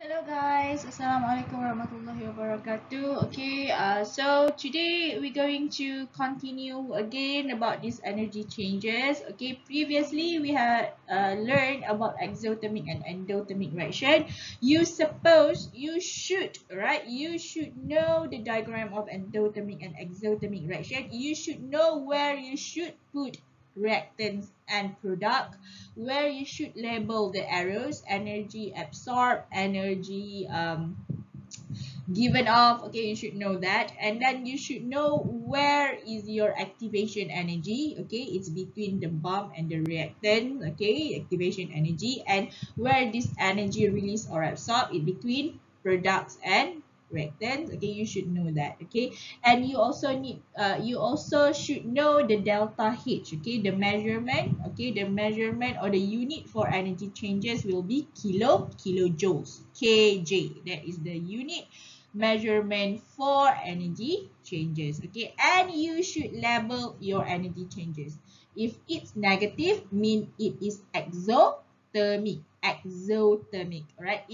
Hello guys, Assalamualaikum warahmatullahi wabarakatuh. So today we're going to continue again about these energy changes. Okay, previously we had learned about exothermic and endothermic reaction. You should know the diagram of endothermic and exothermic reaction. You should know where you should put reactants and product, where you should label the arrows: energy absorbed, energy given off. Okay, you should know that. And then you should know where is your activation energy. Okay, it's between the bomb and the reactant. Okay, activation energy. And where this energy release or absorb is between products and reactants. Okay, you should know that. Okay, and you also should know the delta H. Okay, the measurement. Okay, the measurement or the unit for energy changes will be kilojoules, kj. That is the unit measurement for energy changes. Okay, and you should label your energy changes. If it's negative, mean it is exothermic. Right?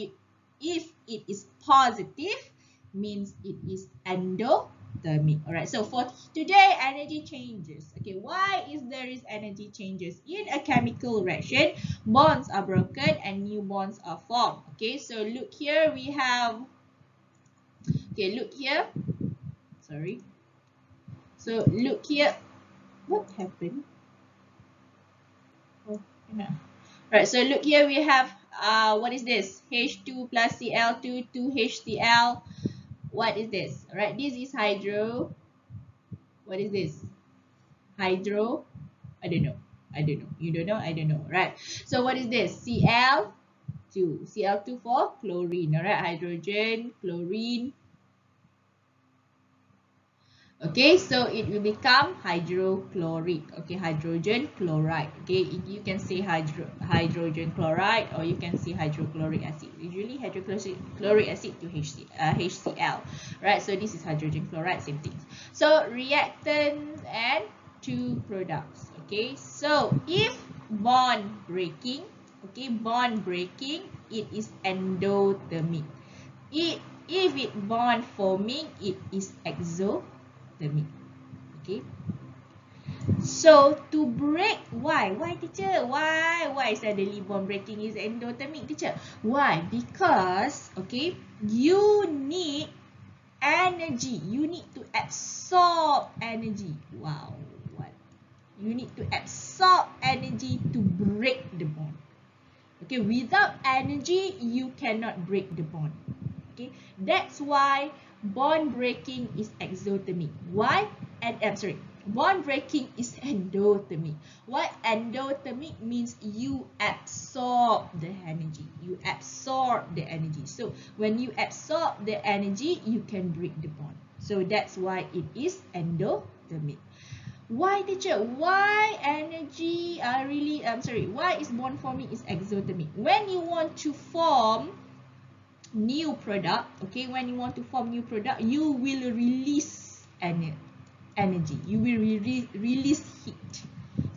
If it is positive, means it is endothermic. All right, so for today, energy changes. Okay, why is there is energy changes in a chemical reaction? Bonds are broken and new bonds are formed. Okay, so look here, we have, okay, look here, sorry, so look here, what happened? Oh, no. Right, so look here, we have what is this? H2 plus Cl2, 2HCl. What is this? All right, this is hydro. What is this? Hydro. I don't know. You don't know? I don't know. Right. So what is this? Cl2. Cl2 for chlorine. All right. Hydrogen, chlorine. Okay, so it will become hydrochloric. Okay, hydrogen chloride. Okay, you can say hydrogen chloride, or you can say hydrochloric acid. Usually hydrochloric acid to HCl. Right, so this is hydrogen chloride, same thing. So reactants and two products. Okay, so if bond breaking, it is endothermic. If it bond forming, it is exothermic. Okay, so to break, why teacher, why suddenly bond breaking is endothermic, teacher? Why? Because, okay, you need energy, you need to absorb energy. Wow, what? You need to absorb energy to break the bond. Okay, without energy you cannot break the bond. Okay, that's why bond breaking is exothermic. Why? Bond breaking is endothermic. What endothermic means? You absorb the energy. So when you absorb the energy, you can break the bond. So that's why it is endothermic. Why, teacher? Why energy why is bond forming is exothermic? When you want to form new product, okay, when you want to form new product, you will release energy. You will release heat.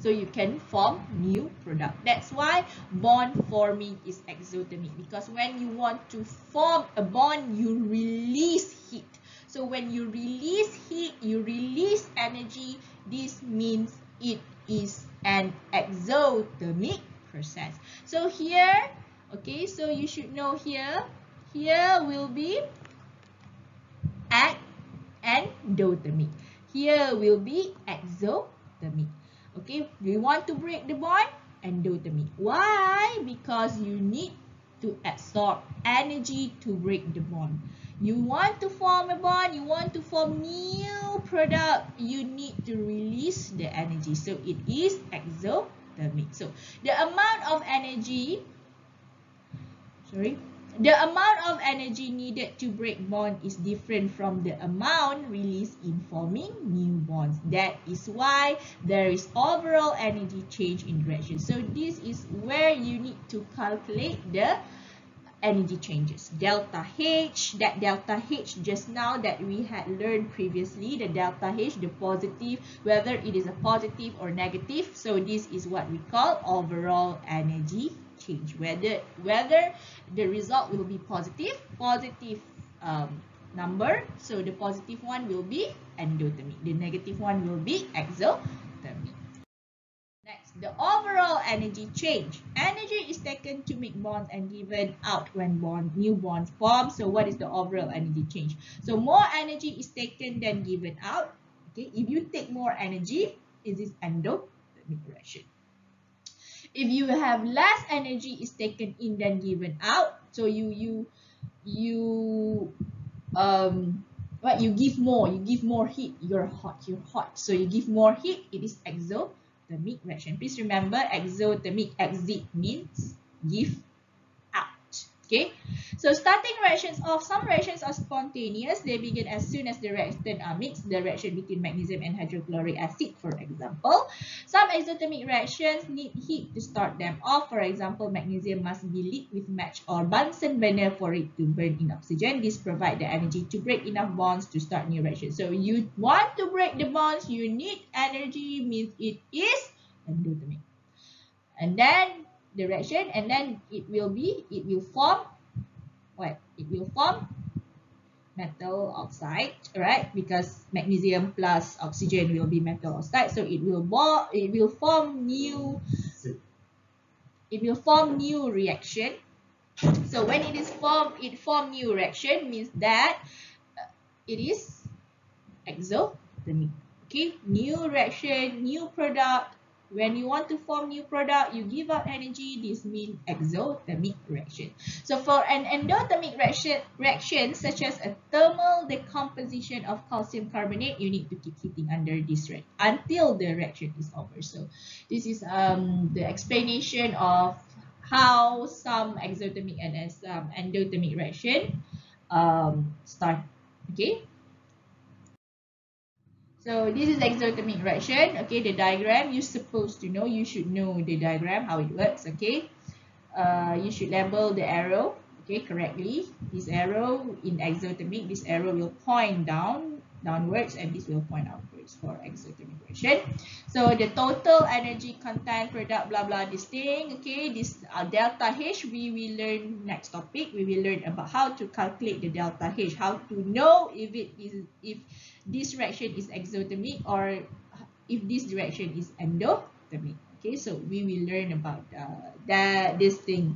So you can form new product. That's why bond forming is exothermic, because when you want to form a bond, you release heat. So when you release heat, you release energy. This means it is an exothermic process. So here, okay, so you should know here will be endothermic. Here will be exothermic. Okay, we want to break the bond, endothermic. Why? Because you need to absorb energy to break the bond. You want to form a bond, you want to form new product, you need to release the energy. So it is exothermic. So the amount of energy, the amount of energy needed to break bond is different from the amount released in forming new bonds. That is why there is overall energy change in reaction. So this is where you need to calculate the energy changes. Delta H, that delta H just now that we had learned previously, the delta H, the positive, whether it is a positive or negative. So this is what we call overall energy change, whether the result will be positive number, so the positive one will be endothermic, the negative one will be exothermic. Next, the overall energy change. Energy is taken to make bonds and given out when new bonds form. So what is the overall energy change? So more energy is taken than given out. Okay, if you take more energy, it is endothermic reaction. If you have less energy is taken in than given out, so you give more heat, you're hot, so you give more heat, it is exothermic reaction. Please remember, exothermic, exit means give out. Okay, so starting reactions of some reactions are spontaneous. They begin as soon as the reactant are mixed. The reaction between magnesium and hydrochloric acid, for example. Some exothermic reactions need heat to start them off. For example, magnesium must be lit with match or Bunsen burner for it to burn in oxygen. This provides the energy to break enough bonds to start new reactions. So you want to break the bonds, you need energy, means it is endothermic. And then the reaction, and then it will form what? It will form metal oxide, right? Because magnesium plus oxygen will be metal oxide, so it will form new reaction. So when it form new reaction, means that it is exothermic. Okay, new reaction, new product. When you want to form new product, you give out energy. This means exothermic reaction. So for an endothermic reaction such as a thermal decomposition of calcium carbonate, you need to keep heating under this rate until the reaction is over. So this is the explanation of how some exothermic and some endothermic reaction start. Okay. So this is exothermic reaction. Okay, the diagram you're supposed to know. You should know the diagram, how it works. Okay, you should label the arrow, okay, correctly. This arrow in exothermic, this arrow will point downwards, and this will point upwards for exothermic reaction. So the total energy content product, blah blah, this thing. Okay, this delta H we will learn next topic. We will learn about how to calculate the delta H, how to know if this reaction is exothermic or if this reaction is endothermic. Okay, so we will learn about this thing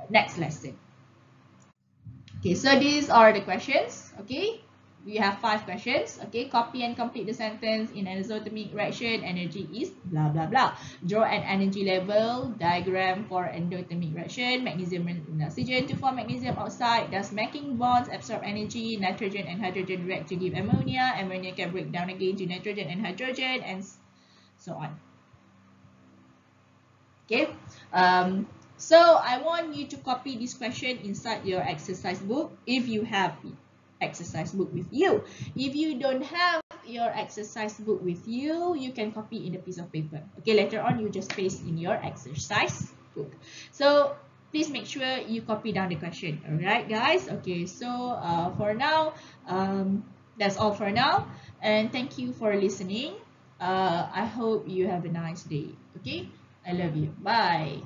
next lesson. Okay, so these are the questions. Okay, we have 5 questions. Okay, copy and complete the sentence. In an exothermic reaction, energy is blah blah blah. Draw an energy level diagram for endothermic reaction. Magnesium and oxygen to form magnesium oxide. Does making bonds absorb energy? Nitrogen and hydrogen react to give ammonia. Ammonia can break down again to nitrogen and hydrogen, and so on. Okay, so I want you to copy this question inside your exercise book if you have exercise book with you. If you don't have your exercise book with you, you can copy in a piece of paper. Okay, later on you just paste in your exercise book. So please make sure you copy down the question. Alright guys, okay, so for now, that's all for now, and thank you for listening. I hope you have a nice day. Okay, I love you. Bye.